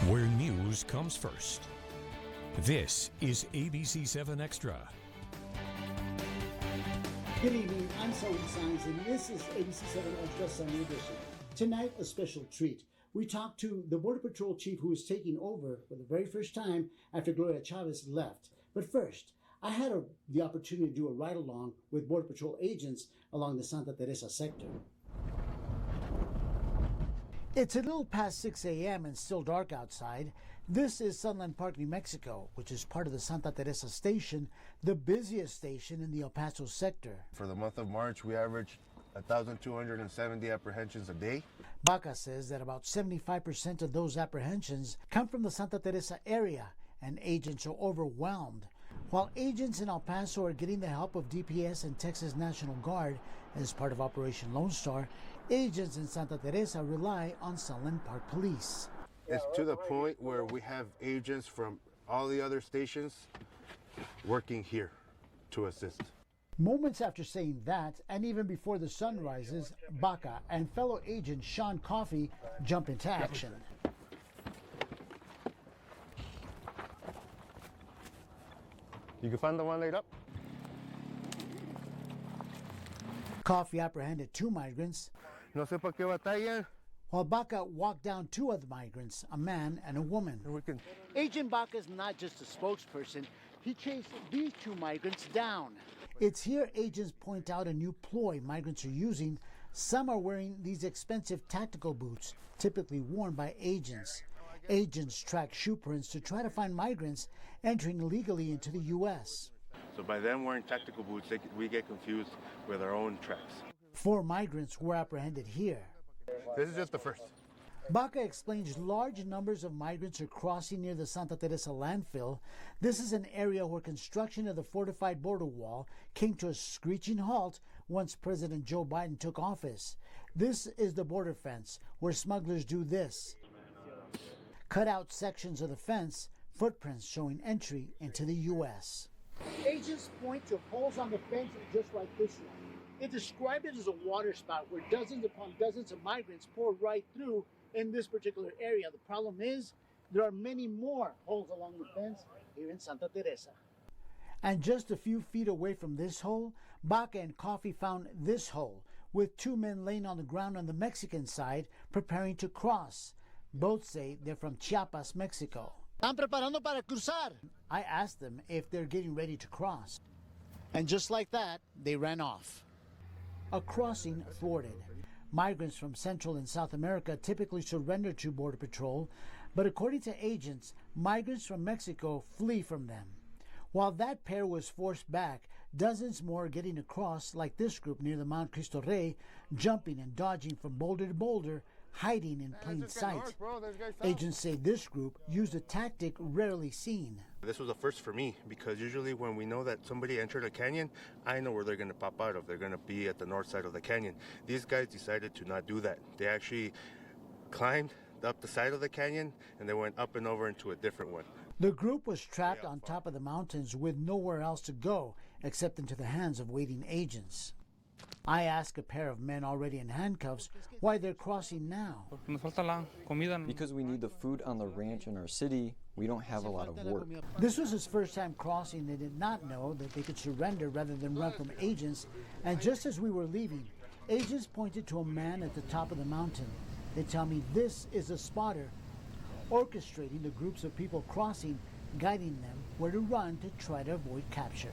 Where news comes first. This is ABC 7 Extra. Good evening, I'm Sully Sines, and this is ABC 7 Extra Sunday Edition. Tonight, a special treat. We talked to the Border Patrol chief who is taking over for the very first time after Gloria Chavez left. But first, I had the opportunity to do a ride-along with Border Patrol agents along the Santa Teresa sector. It's a little past 6 a.m. and still dark outside. This is Sunland Park, New Mexico, which is part of the Santa Teresa station, the busiest station in the El Paso sector. For the month of March, we averaged 1,270 apprehensions a day. Baca says that about 75% of those apprehensions come from the Santa Teresa area, and agents are overwhelmed. While agents in El Paso are getting the help of DPS and Texas National Guard as part of Operation Lone Star, agents in Santa Teresa rely on Sunland Park Police. It's to the point where we have agents from all the other stations working here to assist. Moments after saying that, and even before the sun rises, Baca and fellow agent Sean Coffey jump into action. You can find the one laid up? Coffey apprehended 2 migrants, No sé por qué batallan. while Baca walked down 2 other migrants, a man and a woman. Agent Baca is not just a spokesperson. He chased these 2 migrants down. It's here agents point out a new ploy migrants are using. Some are wearing these expensive tactical boots, typically worn by agents. Agents track shoe prints to try to find migrants entering illegally into the U.S. So by them wearing tactical boots, we get confused with our own tracks. 4 migrants were apprehended here. This is just the first. Baca explains large numbers of migrants are crossing near the Santa Teresa landfill. This is an area where construction of the fortified border wall came to a screeching halt once President Joe Biden took office. This is the border fence where smugglers do this. Cut out sections of the fence, footprints showing entry into the U.S. Agents point to holes on the fence just like this one. It described it as a water spout where dozens upon dozens of migrants pour right through in this particular area. The problem is there are many more holes along the fence here in Santa Teresa. And just a few feet away from this hole, Baca and Coffey found this hole with 2 men laying on the ground on the Mexican side preparing to cross. Both say they're from Chiapas, Mexico. ¿Están preparando para cruzar? I asked them if they're getting ready to cross. And just like that, they ran off. A crossing thwarted. Migrants from Central and South America typically surrender to Border Patrol, but according to agents, migrants from Mexico flee from them. While that pair was forced back, dozens more are getting across, like this group near the Mount Cristo Rey, jumping and dodging from boulder to boulder, hiding in plain sight. Agents say this group used a tactic rarely seen. This was a first for me because usually when we know that somebody entered a canyon, I know where they're going to pop out of. They're going to be at the north side of the canyon. These guys decided to not do that. They actually climbed up the side of the canyon and they went up and over into a different one. The group was trapped on top of the mountains with nowhere else to go except into the hands of waiting agents. I ask a pair of men already in handcuffs why they're crossing now. Because we need the food on the ranch in our city, we don't have a lot of work. This was his first time crossing. They did not know that they could surrender rather than run from agents. And just as we were leaving, agents pointed to a man at the top of the mountain. They tell me this is a spotter, orchestrating the groups of people crossing, guiding them where to run to try to avoid capture.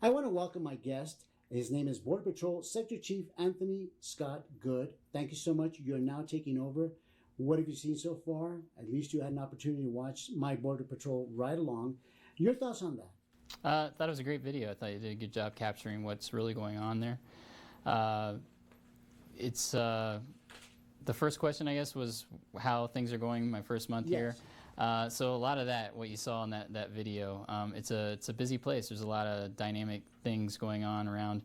I want to welcome my guest. His name is Border Patrol Sector Chief Anthony Scott Good. Thank you so much. You're now taking over. What have you seen so far? At least you had an opportunity to watch my Border Patrol ride along. Your thoughts on that? I thought it was a great video. I thought you did a good job capturing what's really going on there. It's the first question, I guess, was how things are going my first month here. So a lot of that, what you saw in that video, it's a busy place. There's a lot of dynamic things going on around.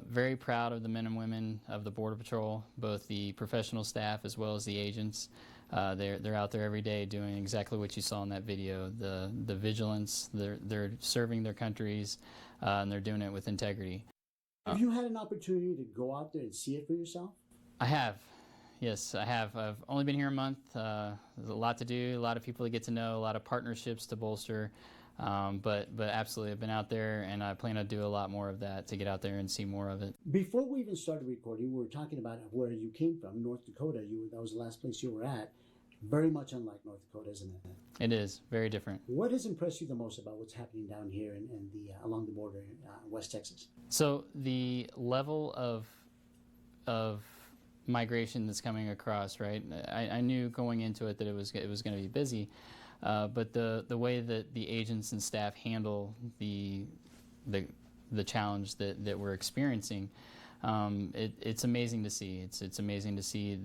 Very proud of the men and women of the Border Patrol, both the professional staff as well as the agents. They're out there every day doing exactly what you saw in that video. The vigilance, they're serving their countries, and they're doing it with integrity. Have you had an opportunity to go out there and see it for yourself? I have. Yes, I have. I've only been here a month. There's a lot to do, a lot of people to get to know, a lot of partnerships to bolster. But absolutely, I've been out there, and I plan to do a lot more of that, to get out there and see more of it. Before we even started recording, we were talking about where you came from, North Dakota. That was the last place you were at. Very much unlike North Dakota, isn't it? It is very different. What has impressed you the most about what's happening down here and along the border in West Texas? So the level of migration that's coming across, right? I knew going into it that it was going to be busy, but the way that the agents and staff handle the challenge that we're experiencing, it's amazing to see. It's amazing to see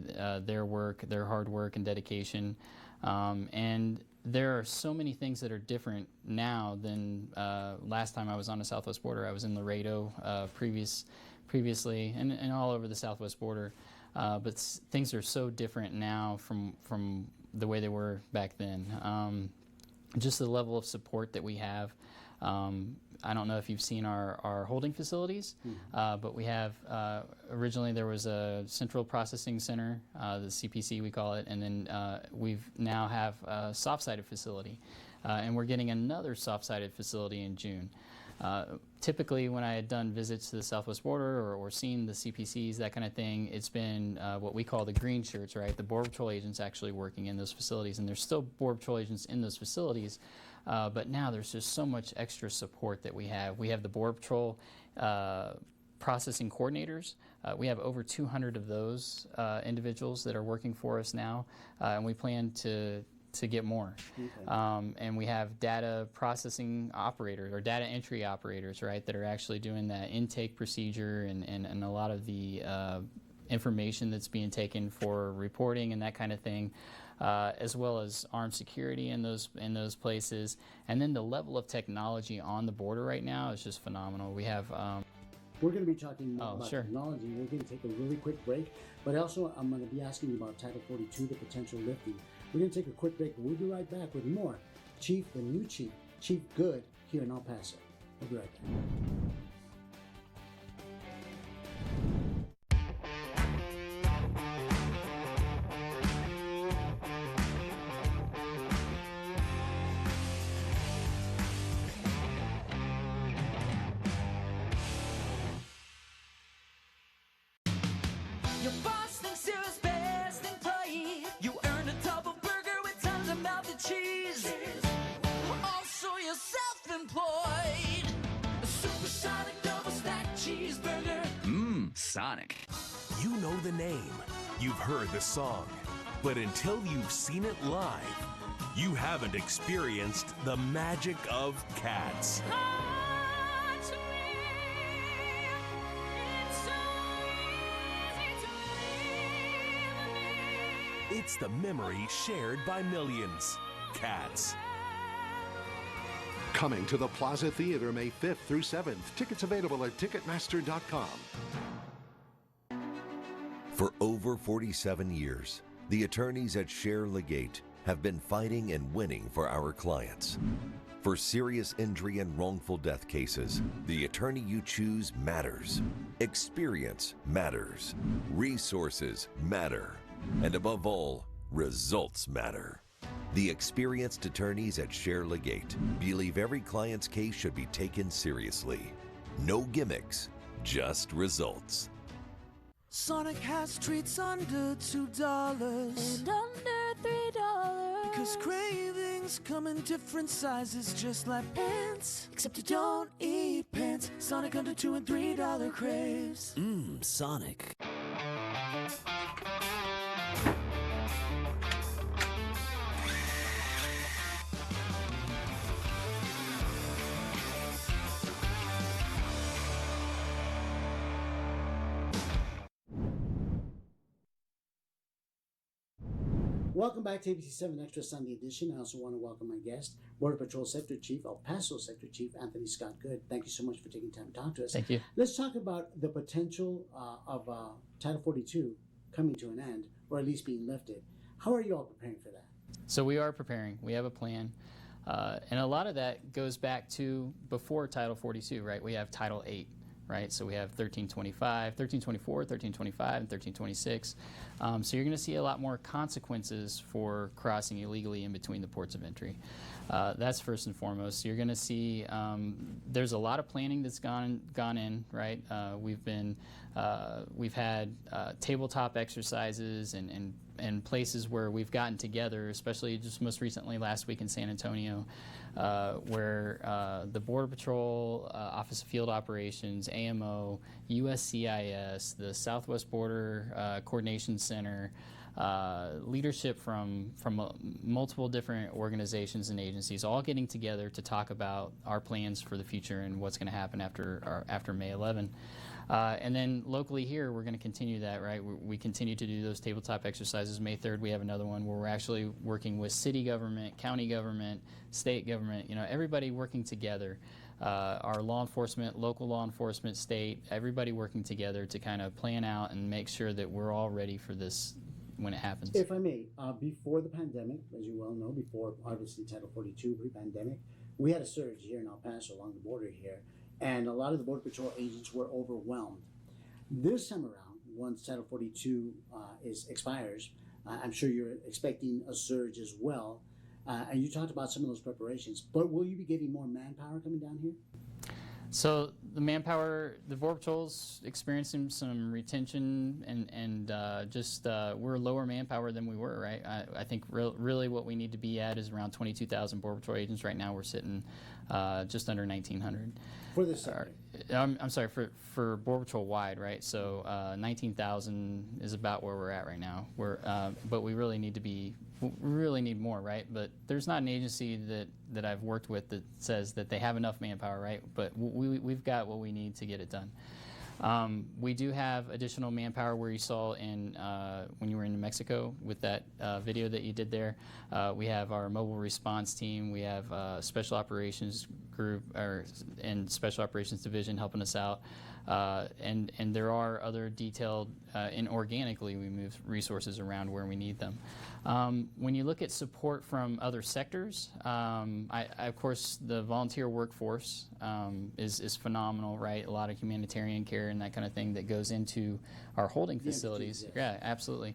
their work, their hard work and dedication, and there are so many things that are different now than last time I was on the Southwest border. I was in Laredo previously, and all over the Southwest border. But things are so different now from the way they were back then. Just the level of support that we have. I don't know if you've seen our holding facilities, but we have, originally there was a central processing center, the CPC we call it, and then we've now have a soft-sided facility. And we're getting another soft-sided facility in June. Typically, when I had done visits to the Southwest border or seen the CPCs, that kind of thing, it's been what we call the green shirts, right? The Border Patrol agents actually working in those facilities, and there's still Border Patrol agents in those facilities, but now there's just so much extra support that we have. We have the Border Patrol processing coordinators. We have over 200 of those individuals that are working for us now, and we plan to get more. Okay. And we have data processing operators or data entry operators, right, that are actually doing that intake procedure and a lot of the information that's being taken for reporting and that kind of thing, as well as armed security in those places. And then the level of technology on the border right now is just phenomenal. We have we're going to be talking more about technology. We're going to take a really quick break, but also I'm going to be asking you about Title 42, the potential lifting. We're going to take a quick break, but we'll be right back with more. The new Chief Good, here in El Paso. We'll be right back. Your boss thinks you're his best employee. You earned a double burger with tons of melted cheese. Also, you're self-employed. A supersonic double stack cheeseburger. Sonic. You know the name. You've heard the song. But until you've seen it live, you haven't experienced the magic of cats. It's the memory shared by millions. Cats. Coming to the Plaza Theater May 5th through 7th. Tickets available at Ticketmaster.com. For over 47 years, the attorneys at Share Legate have been fighting and winning for our clients. For serious injury and wrongful death cases, the attorney you choose matters. Experience matters. Resources matter. And above all, results matter. The experienced attorneys at Share Legate believe every client's case should be taken seriously. No gimmicks, just results. Sonic has treats under $2 and under $3 because cravings come in different sizes, just like pants. Except you don't eat pants. Sonic under $2 and $3 craves. Sonic. Welcome back to ABC 7 Extra Sunday Edition. I also want to welcome my guest, Border Patrol Sector Chief, El Paso Sector Chief, Anthony Scott Good. Thank you so much for taking time to talk to us. Thank you. Let's talk about the potential of Title 42 coming to an end, or at least being lifted. How are you all preparing for that? So we are preparing. We have a plan. And a lot of that goes back to before Title 42, right? We have Title 8. right? So we have 1325, 1324, 1325, and 1326. So you're going to see a lot more consequences for crossing illegally in between the ports of entry. That's first and foremost. You're going to see there's a lot of planning that's gone in, right? We've had tabletop exercises and places where we've gotten together, especially just most recently last week in San Antonio, where the Border Patrol, Office of Field Operations, AMO, USCIS, the Southwest Border Coordination Center, leadership from multiple different organizations and agencies, all getting together to talk about our plans for the future and what's going to happen after May 11. And then locally here, we're going to continue that, right? We continue to do those tabletop exercises. May 3rd, we have another one where we're actually working with city government, county government, state government, everybody working together. Our law enforcement, local law enforcement, state, everybody working together to kind of plan out and make sure that we're all ready for this when it happens. If I may, before the pandemic, as you well know, before obviously Title 42 pre-pandemic, we had a surge here in El Paso along the border here, and a lot of the Border Patrol agents were overwhelmed. This time around, once Title 42 expires, I'm sure you're expecting a surge as well, and you talked about some of those preparations, but will you be getting more manpower coming down here? So the manpower, the Border Patrol's experiencing some retention and we're lower manpower than we were, right? I think really what we need to be at is around 22,000 Border Patrol agents. Right now we're sitting just under 1,900. For this sector? I'm sorry, for Border Patrol wide, right? So 19,000 is about where we're at right now. But we really need more, right? But there's not an agency that I've worked with that says that they have enough manpower, right? But we've got what we need to get it done. We do have additional manpower where you saw when you were in New Mexico with that video that you did there. We have our mobile response team. We have special operations group and special operations division helping us out. And there are other detailed and organically we move resources around where we need them. When you look at support from other sectors, of course the volunteer workforce is phenomenal, right? A lot of humanitarian care and that kind of thing that goes into our holding facilities. Yeah, absolutely.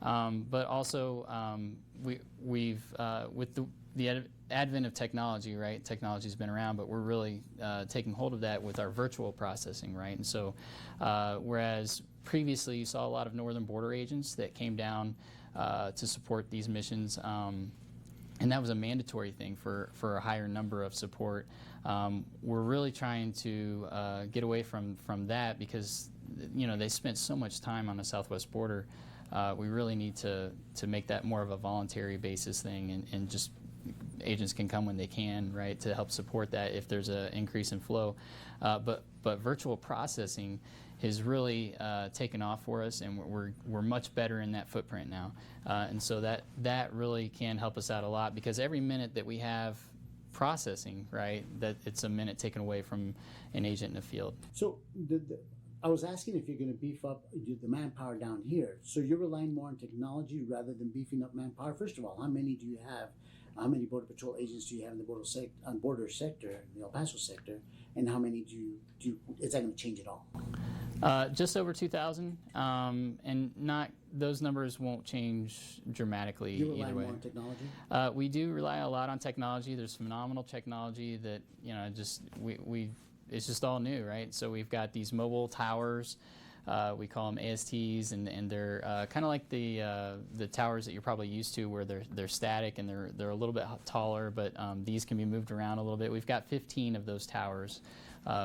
But also we've with the advent of technology, right? Technology's been around, but we're really taking hold of that with our virtual processing, right? And so whereas previously you saw a lot of northern border agents that came down to support these missions, and that was a mandatory thing for a higher number of support. We're really trying to get away from that because they spent so much time on the southwest border. We really need to make that more of a voluntary basis thing and just agents can come when they can, right, to help support that if there's an increase in flow. But virtual processing has really taken off for us, and we're much better in that footprint now. And so that really can help us out a lot because every minute that we have processing, right, that it's a minute taken away from an agent in the field. So I was asking if you're going to beef up the manpower down here. So you're relying more on technology rather than beefing up manpower. First of all, how many do you have? How many Border Patrol agents do you have in the border sector, the El Paso sector, and how many is that going to change at all? Just over 2,000, and those numbers won't change dramatically either way. You rely more on technology? We do rely a lot on technology. There's phenomenal technology that it's just all new, right? So we've got these mobile towers. We call them ASTs, and they're kind of like the towers that you're probably used to, where they're static and they're a little bit taller, but these can be moved around a little bit. We've got 15 of those towers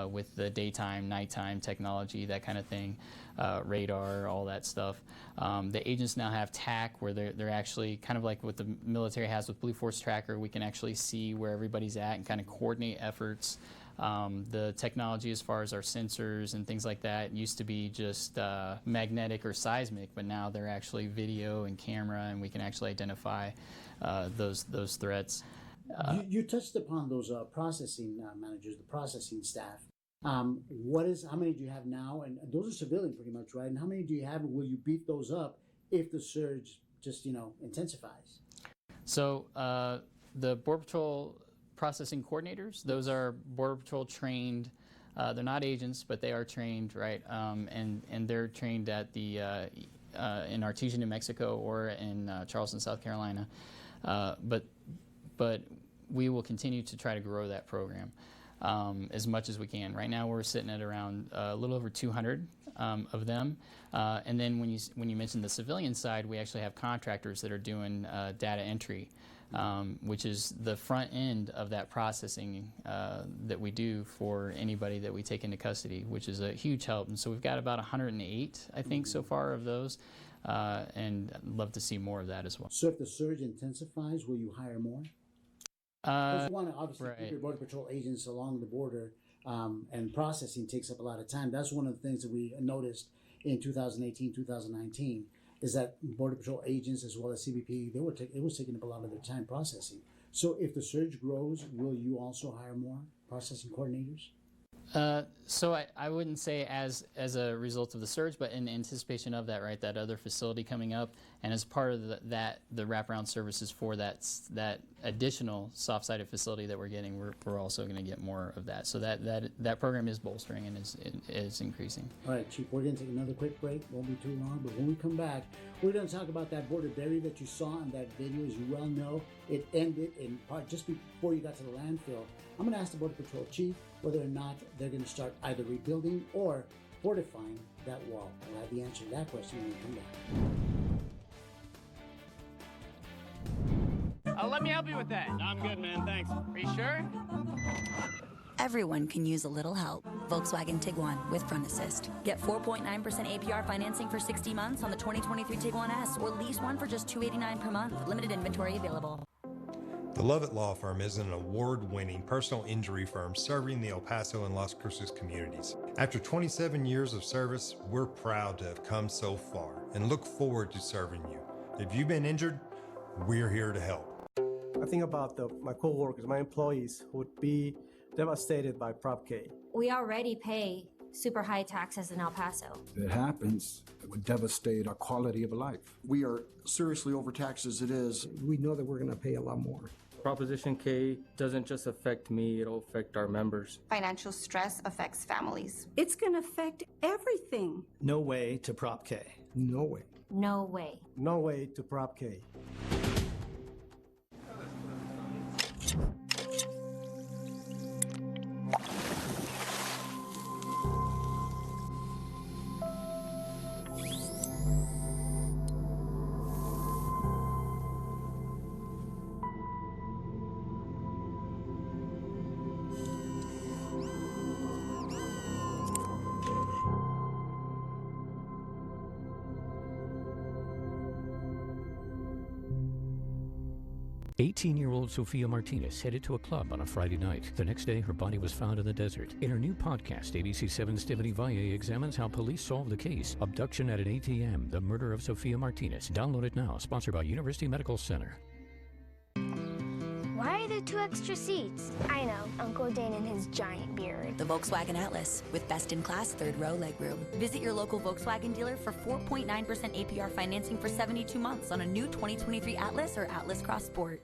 with the daytime, nighttime technology, that kind of thing, radar, all that stuff. The agents now have TAC, where they're actually kind of like what the military has with Blue Force Tracker. We can actually see where everybody's at and kind of coordinate efforts. The technology as far as our sensors and things like that used to be just magnetic or seismic, but now they're actually video and camera, and we can actually identify those threats. You touched upon those processing managers, the processing staff. How many do you have now? And those are civilian pretty much, right? And how many do you have, and will you beef those up if the surge just intensifies? So the Border Patrol processing coordinators, those are Border Patrol trained They're not agents, but they are trained, right? And they're trained at the in Artesia, New Mexico, or in Charleston, South Carolina. But we will continue to try to grow that program as much as we can. Right now, we're sitting at around a little over 200 of them. And then when you mentioned the civilian side, we actually have contractors that are doing data entry, which is the front end of that processing that we do for anybody that we take into custody, which is a huge help. And so we've got about 108, I think, so far of those, and I'd love to see more of that as well. So if the surge intensifies, will you hire more? Because you want to obviously keep your Border Patrol agents along the border, and processing takes up a lot of time. That's one of the things that we noticed in 2018, 2019, is that Border Patrol agents as well as CBP, it was taking up a lot of their time processing. So if the surge grows, will you also hire more processing coordinators? So I wouldn't say as a result of the surge, but in anticipation of that, right, that other facility coming up, and as part of the wraparound services for that additional soft-sided facility that we're getting, we're also going to get more of that. So that program is bolstering and is increasing. All right, Chief, we're going to take another quick break. Won't be too long, but when we come back, we're going to talk about that border barrier that you saw in that video. As you well know, it ended in part just before you got to the landfill. I'm going to ask the Border Patrol Chief whether or not they're going to start either rebuilding or fortifying that wall. We'll have the answer to that question when we come back. Let me help you with that. I'm good, man. Thanks. Are you sure? Everyone can use a little help. Volkswagen Tiguan with Front Assist. Get 4.9% APR financing for 60 months on the 2023 Tiguan S, or lease one for just $289 per month. Limited inventory available. The Lovett Law Firm is an award-winning personal injury firm serving the El Paso and Las Cruces communities. After 27 years of service, we're proud to have come so far and look forward to serving you. If you've been injured, we're here to help. I think about my co-workers, my employees who would be devastated by Prop K. We already pay super high taxes in El Paso. If it happens, it would devastate our quality of life. We are seriously overtaxed as it is. We know that we're going to pay a lot more. Proposition K doesn't just affect me, it'll affect our members. Financial stress affects families. It's going to affect everything. No way to Prop K. No way. No way. No way to Prop K. "18-year-old Sofia Martinez headed to a club on a Friday night. The next day, her body was found in the desert. In her new podcast, ABC7's Stephanie Valle examines how police solved the case. Abduction at an ATM, the murder of Sofia Martinez. Download it now. Sponsored by University Medical Center. Why are there 2 extra seats? I know, Uncle Dane and his giant beard. The Volkswagen Atlas with best-in-class third-row legroom. Visit your local Volkswagen dealer for 4.9% APR financing for 72 months on a new 2023 Atlas or Atlas Cross Sport.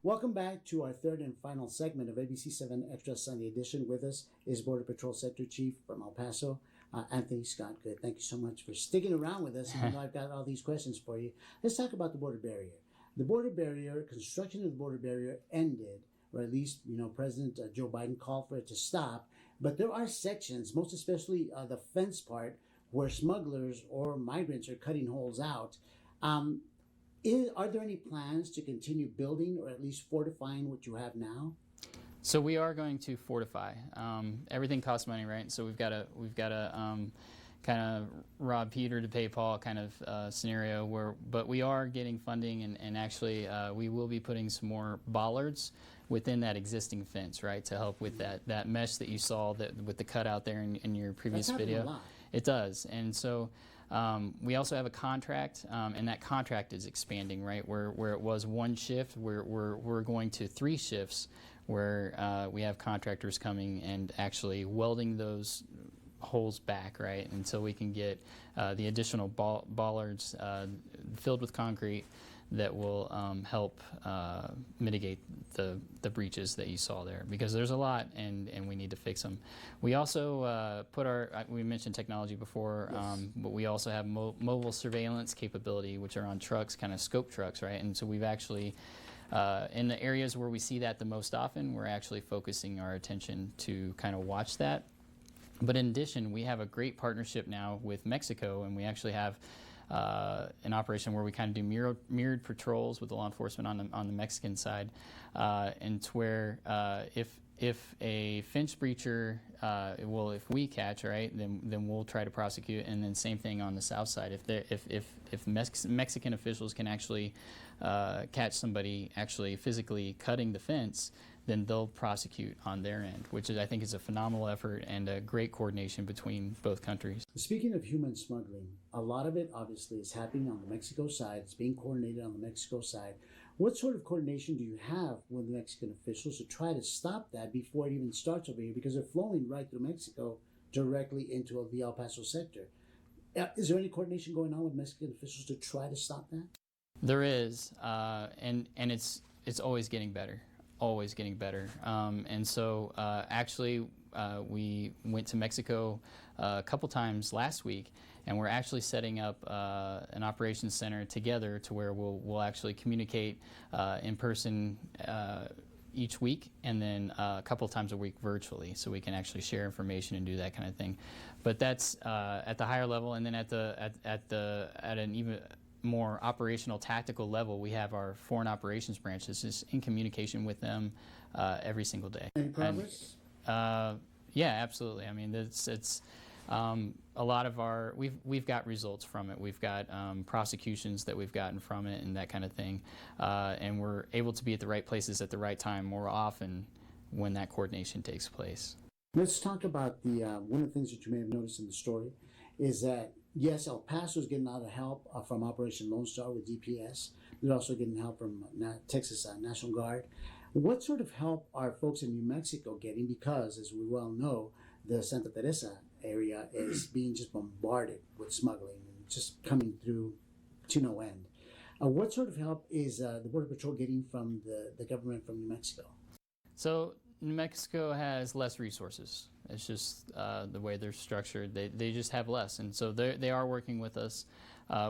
Welcome back to our third and final segment of ABC7 Extra Sunday Edition. With us is Border Patrol Sector Chief from El Paso, Anthony Scott Good. Thank you so much for sticking around with us. And I've got all these questions for you. Let's talk about the border barrier. The border barrier, construction of the border barrier ended, or at least, President Joe Biden called for it to stop. But there are sections, most especially the fence part, where smugglers or migrants are cutting holes out. Are there any plans to continue building or at least fortifying what you have now? So we are going to fortify. Everything costs money, right? So we've got to kind of rob Peter to pay Paul kind of scenario. But we are getting funding, and actually we will be putting some more bollards within that existing fence, right, to help with that mesh that you saw with the cutout there in your previous video. A lot. It does, and so. We also have a contract, and that contract is expanding, right? Where it was 1 shift, we're going to 3 shifts, where we have contractors coming and actually welding those holes back, right, until we can get the additional bollards filled with concrete that will help mitigate the breaches that you saw there, because there's a lot and we need to fix them. We also we mentioned technology before, Yes. but we also have mobile surveillance capability, which are on trucks, kind of scope trucks, right? And so we've actually, in the areas where we see that the most often, we're actually focusing our attention to kind of watch that. But in addition, we have a great partnership now with Mexico, and we actually have an operation where we kind of do mirrored patrols with the law enforcement on the Mexican side, and it's where if a fence breacher, if we catch, right, then we'll try to prosecute, and then same thing on the south side. If Mexican officials can actually catch somebody actually physically cutting the fence, then they'll prosecute on their end, which I think is a phenomenal effort and a great coordination between both countries. Speaking of human smuggling, a lot of it obviously is happening on the Mexico side. It's being coordinated on the Mexico side. What sort of coordination do you have with the Mexican officials to try to stop that before it even starts over here? Because they're flowing right through Mexico directly into the El Paso sector. Is there any coordination going on with Mexican officials to try to stop that? There is, and it's always getting better. Always getting better. And so actually we went to Mexico a couple times last week, and we're actually setting up an operations center together to where we'll actually communicate in person each week, and then a couple times a week virtually, so we can actually share information and do that kind of thing. But that's at the higher level, and then at an even more operational tactical level, we have our foreign operations branch that's just in communication with them every single day. Any progress? Yeah, absolutely. I mean, it's a lot of our we've got results from it. We've got prosecutions that we've gotten from it and that kind of thing, and we're able to be at the right places at the right time more often when that coordination takes place. Let's talk about the one of the things that you may have noticed in the story is that, yes, El Paso is getting a lot of help from Operation Lone Star with DPS. They're also getting help from Texas National Guard. What sort of help are folks in New Mexico getting? Because, as we well know, the Santa Teresa area is being just bombarded with smuggling and just coming through to no end. What sort of help is the Border Patrol getting from the government from New Mexico? So New Mexico has less resources. It's just the way they're structured. They just have less, and so they are working with us.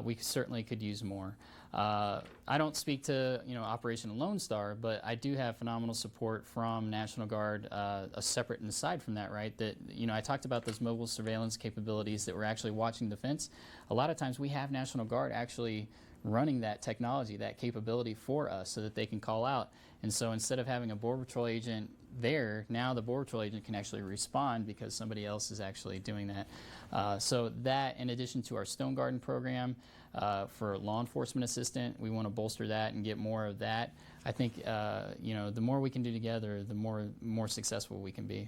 We certainly could use more. I don't speak to Operation Lone Star, but I do have phenomenal support from National Guard, a separate and aside from that, right? That I talked about those mobile surveillance capabilities that we're actually watching the fence. A lot of times we have National Guard actually running that technology, that capability for us, so that they can call out. And so instead of having a Border Patrol agent there, now the Border Patrol agent can actually respond because somebody else is actually doing that. So that, in addition to our Stone Garden program for law enforcement assistant, we want to bolster that and get more of that. I think the more we can do together, the more successful we can be.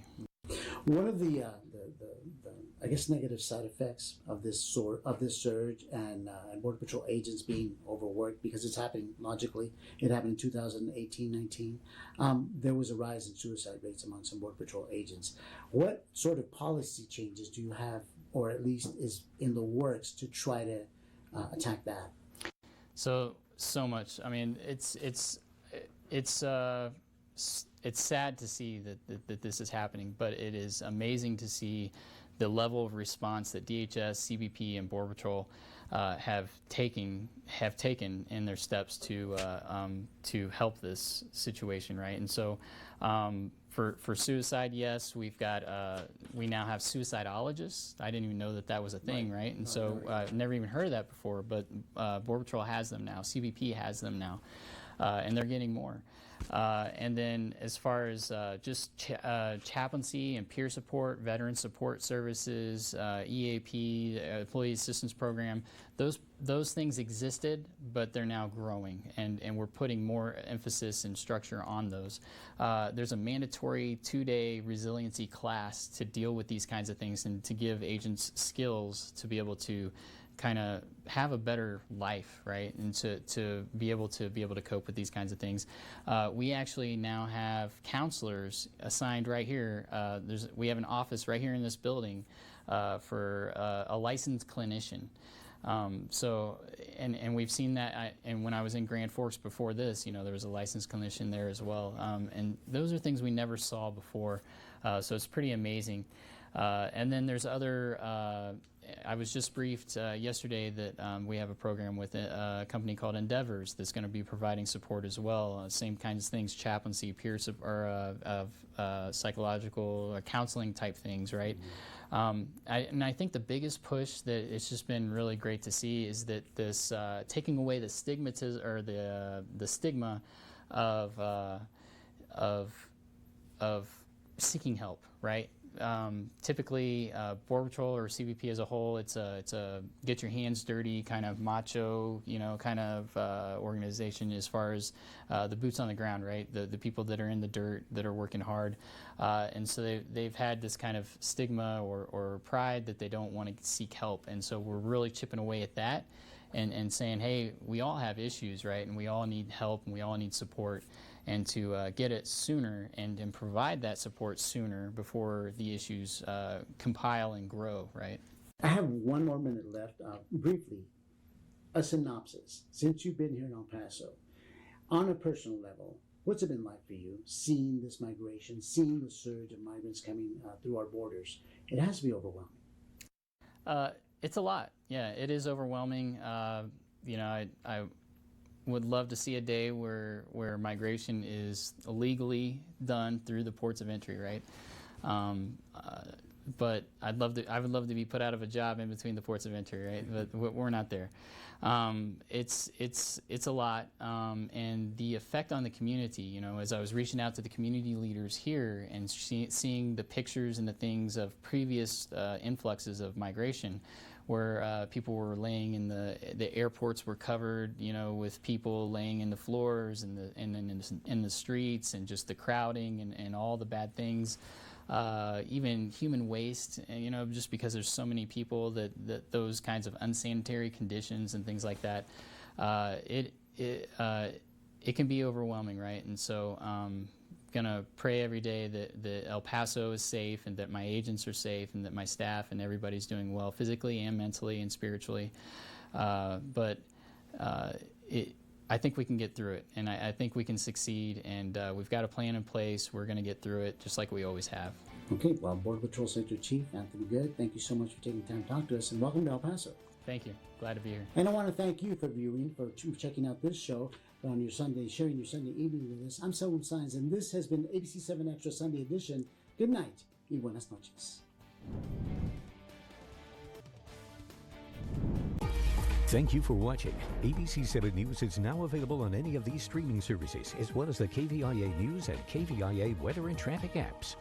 One of the I guess negative side effects of this surge and Border Patrol agents being overworked, because it's happening logically. It happened in 2018-19. There was a rise in suicide rates among some Border Patrol agents. What sort of policy changes do you have, or at least is in the works, to try to attack that? So much. I mean, it's sad to see that this is happening, but it is amazing to see the level of response that DHS, CBP, and Border Patrol have taken in their steps to help this situation, right? And so for suicide, yes, we now have suicidologists. I didn't even know that was a thing, right? And so I've never even heard of that before, but Border Patrol has them now. CBP has them now, and they're getting more. And then as far as just chaplaincy and peer support, veteran support services, EAP, Employee Assistance Program, those things existed, but they're now growing, and we're putting more emphasis and structure on those. There's a mandatory 2-day resiliency class to deal with these kinds of things and to give agents skills to be able to kind of have a better life, right, and to be able to cope with these kinds of things. We actually now have counselors assigned right here. We have an office right here in this building for a licensed clinician. And we've seen that, and when I was in Grand Forks before this, there was a licensed clinician there as well. And those are things we never saw before, so it's pretty amazing. And then there's other, I was just briefed yesterday that we have a program with a company called Endeavors that's going to be providing support as well. Same kinds of things, chaplaincy, peer psychological counseling type things, right? And I think the biggest push that it's just been really great to see is that this taking away the stigmatism or the stigma of seeking help, right? Typically, Border Patrol or CBP as a whole, it's a get your hands dirty kind of macho, kind of organization as far as the boots on the ground, right? The people that are in the dirt, that are working hard, and so they've had this kind of stigma or pride that they don't want to seek help, and so we're really chipping away at that, and saying, hey, we all have issues, right? And we all need help, and we all need support. And to get it sooner and provide that support sooner before the issues compile and grow, right? I have 1 more minute left. Briefly, a synopsis. Since you've been here in El Paso, on a personal level, what's it been like for you, seeing this migration, seeing the surge of migrants coming through our borders? It has to be overwhelming. It's a lot. Yeah, it is overwhelming. I would love to see a day where migration is legally done through the ports of entry, right? But I would love to be put out of a job in between the ports of entry, right? But we're not there. It's a lot, and the effect on the community. As I was reaching out to the community leaders here and seeing the pictures and the things of previous influxes of migration, where people were laying in the airports were covered, with people laying in the floors and in the streets, and just the crowding and all the bad things, even human waste, just because there's so many people that those kinds of unsanitary conditions and things like that, it can be overwhelming, right? And so gonna pray every day that El Paso is safe, and that my agents are safe, and that my staff and everybody's doing well physically and mentally and spiritually. But I think we can get through it, and I think we can succeed, and we've got a plan in place. We're going to get through it just like we always have. Okay, well, Border Patrol Sector Chief Anthony Good, thank you so much for taking time to talk to us, and welcome to El Paso. Thank you. Glad to be here. And I want to thank you for viewing, for checking out this show on your Sunday, sharing your Sunday evening with us. I'm Selwyn Sines, and this has been ABC 7 Extra Sunday Edition. Good night y buenas noches. Thank you for watching. ABC 7 News is now available on any of these streaming services, as well as the KVIA News and KVIA Weather and Traffic apps.